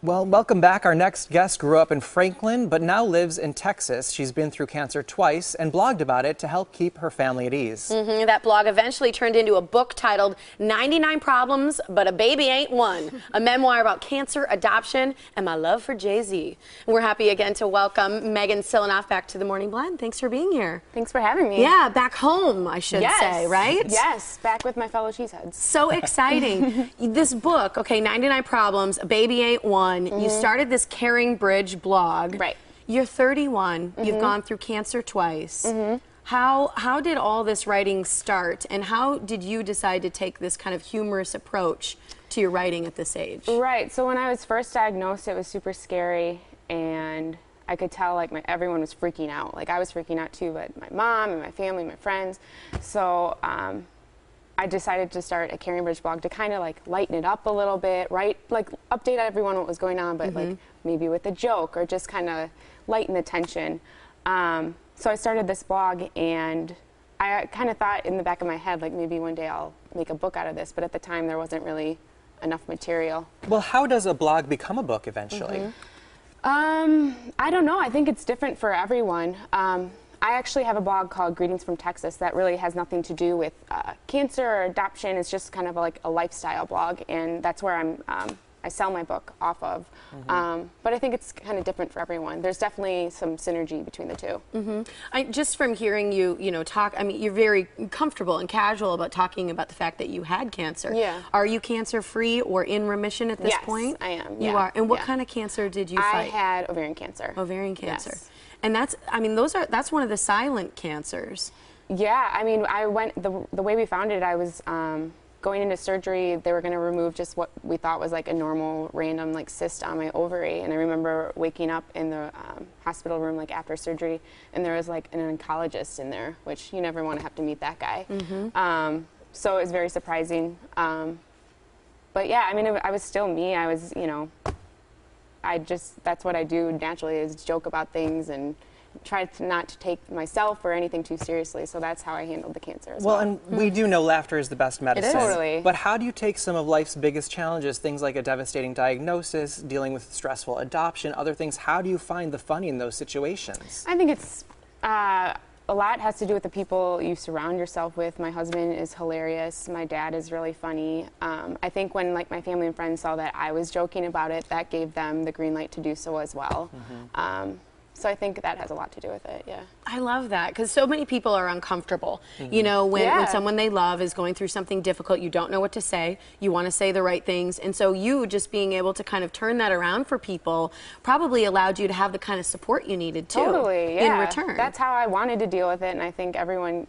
Well, welcome back. Our next guest grew up in Franklin, but now lives in Texas. She's been through cancer twice and blogged about it to help keep her family at ease. That blog eventually turned into a book titled 99 Problems, But a Baby Ain't One, a memoir about cancer, adoption, and my love for Jay-Z. We're happy again to welcome Megan Silianoff back to the Morning Blend. Thanks for being here. Thanks for having me. Yeah, back home, I should say, right? Yes, back with my fellow cheeseheads. So exciting. This book, okay, 99 Problems, a Baby Ain't One. You started this Caring Bridge blog. Right. You're 31. You've gone through cancer twice. How did all this writing start, and how did you decide to take this kind of humorous approach to your writing at this age? Right. So when I was first diagnosed, it was super scary, and I could tell like everyone was freaking out. Like I was freaking out too, but my mom and my family, my friends. So I decided to start a Caring Bridge blog to kind of like lighten it up a little bit, right? Like update everyone what was going on, but like maybe with a joke or just kind of lighten the tension. So I started this blog, and I kind of thought in the back of my head, like maybe one day I'll make a book out of this, but at the time there wasn't really enough material. Well, how does a blog become a book eventually? I don't know. I think it's different for everyone. I actually have a blog called Greetings from Texas that really has nothing to do with cancer or adoption. It's just kind of like a lifestyle blog, and that's where I sell my book off of. But I think it's kind of different for everyone. There's definitely some synergy between the two. Just from hearing you, talk, I mean, you're very comfortable and casual about talking about the fact that you had cancer. Yeah. Are you cancer-free or in remission at this point? Yes, I am. You are. And what kind of cancer did you fight? I had ovarian cancer. Ovarian cancer. Yes. And that's one of the silent cancers. Yeah, I mean, the way we found it, I was going into surgery. They were going to remove just what we thought was like a normal random like cyst on my ovary, and I remember waking up in the hospital room like after surgery, and there was like an oncologist in there, which you never want to have to meet that guy. So it was very surprising. But yeah, I mean, I was still me. I was, that's what I do naturally, is joke about things and try not to take myself or anything too seriously. So that's how I handled the cancer as well. And we do know laughter is the best medicine. It is. Totally. But how do you take some of life's biggest challenges, things like a devastating diagnosis, dealing with stressful adoption, other things, how do you find the funny in those situations? I think it's a lot has to do with the people you surround yourself with. My husband is hilarious. My dad is really funny. I think when like my family and friends saw that I was joking about it, that gave them the green light to do so as well. So I think that has a lot to do with it, yeah. I love that, because so many people are uncomfortable. When someone they love is going through something difficult, you don't know what to say, you want to say the right things, and so you just being able to kind of turn that around for people probably allowed you to have the kind of support you needed too. Totally, yeah. In return. That's how I wanted to deal with it, and I think everyone,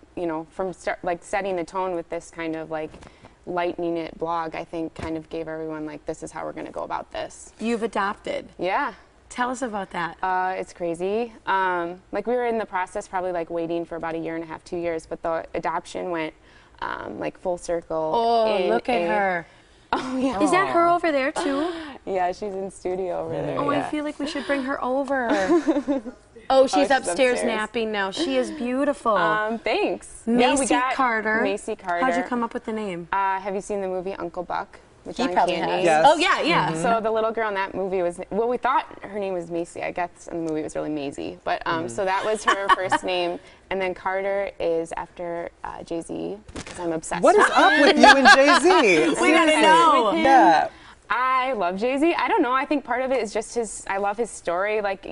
from setting the tone with this kind of like lightening it blog, I think kind of gave everyone like, this is how we're going to go about this. You've adopted. Yeah. Tell us about that. It's crazy. Like we were in the process probably like waiting for about a year and a half, 2 years, but the adoption went like full circle. Oh, look at her. Oh, yeah. Is that her over there too? Yeah, she's in studio over there. Oh, yeah. I feel like we should bring her over. Oh, she's upstairs napping now. She is beautiful. Thanks. Macy Carter. Macy Carter. How'd you come up with the name? Have you seen the movie Uncle Buck? He probably has. Yes. Oh, yeah, yeah. So the little girl in that movie was, well, we thought her name was Macy. I guess in the movie it was really Maisie. But so that was her first name. And then Carter is after Jay-Z, because I'm obsessed What with is up with you and Jay-Z? We gotta know. Yeah. I love Jay-Z. I don't know. I think part of it is just I love his story, like,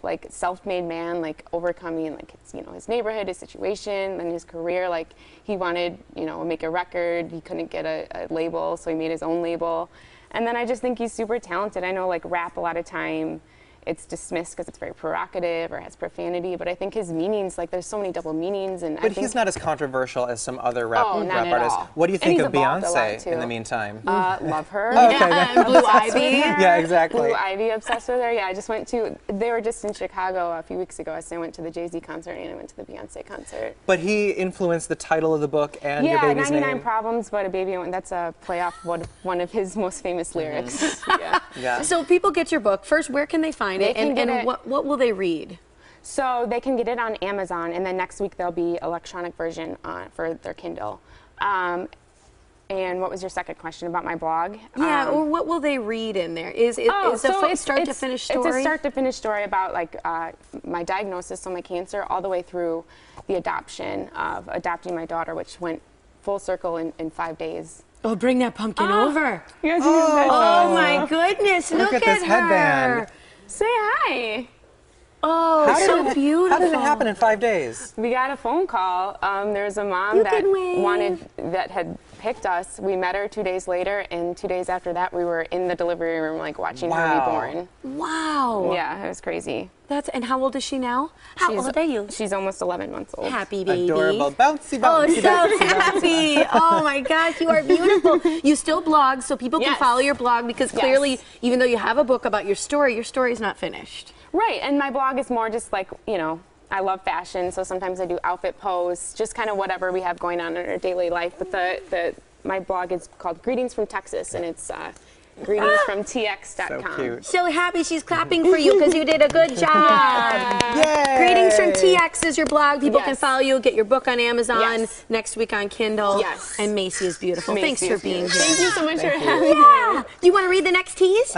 like self-made man, like overcoming like his neighborhood, his situation, and his career. Like he wanted, make a record. He couldn't get a label, so he made his own label. And then I just think he's super talented. I know like rap a lot of time, it's dismissed because it's very provocative or has profanity, but I think his meanings, like there's so many double meanings. But he's not as controversial as some other rap artists. All. What do you think of Beyonce in the meantime? Love her. And Blue Ivy. Yeah, exactly. Blue Ivy, obsessed with her. Yeah, I just went they were just in Chicago a few weeks ago, so I went to the Jay-Z concert and I went to the Beyonce concert. But he influenced the title of the book and your baby's name. 99 Problems, But a Baby, that's a play off one of his most famous lyrics. Yeah. So people get your book. First, where can they find it? And what will they read? So they can get it on Amazon, and then next week there'll be electronic version for their Kindle. And And what was your second question about my blog? Yeah, or what will they read in there? Is it so a start to finish story? It's a start to finish story about like my diagnosis, so my cancer, all the way through the adoption of adopting my daughter, which went full circle in 5 days. Oh, bring that pumpkin over. Yes, Oh my goodness, look at this her. headband. Say hi. Oh, so beautiful. How did it happen in 5 days? We got a phone call. There was a mom that had picked us. We met her 2 days later, and 2 days after that, we were in the delivery room, like watching her be born. Wow. Yeah, it was crazy. And how old is she now? How old are you? She's almost 11 months old. Happy baby. Adorable, bouncy, Oh, bouncy, so bouncy, happy. Oh my gosh, you are beautiful. You still blog, so people can follow your blog, because clearly, even though you have a book about your story is not finished. Right, and my blog is more just like, you know, I love fashion, so sometimes I do outfit posts, just kind of whatever we have going on in our daily life. But my blog is called Greetings from Texas, and it's greetingsfromtx.com. So cute. So happy she's clapping for you because you did a good job. Yay! Greetings from TX is your blog. People can Yes. follow you, get your book on Amazon, Yes. next week on Kindle. Yes. And Macy is beautiful. Macy Thanks for is being beautiful. here. Thank you so much for having me. Yeah. Do you want to read the next tease?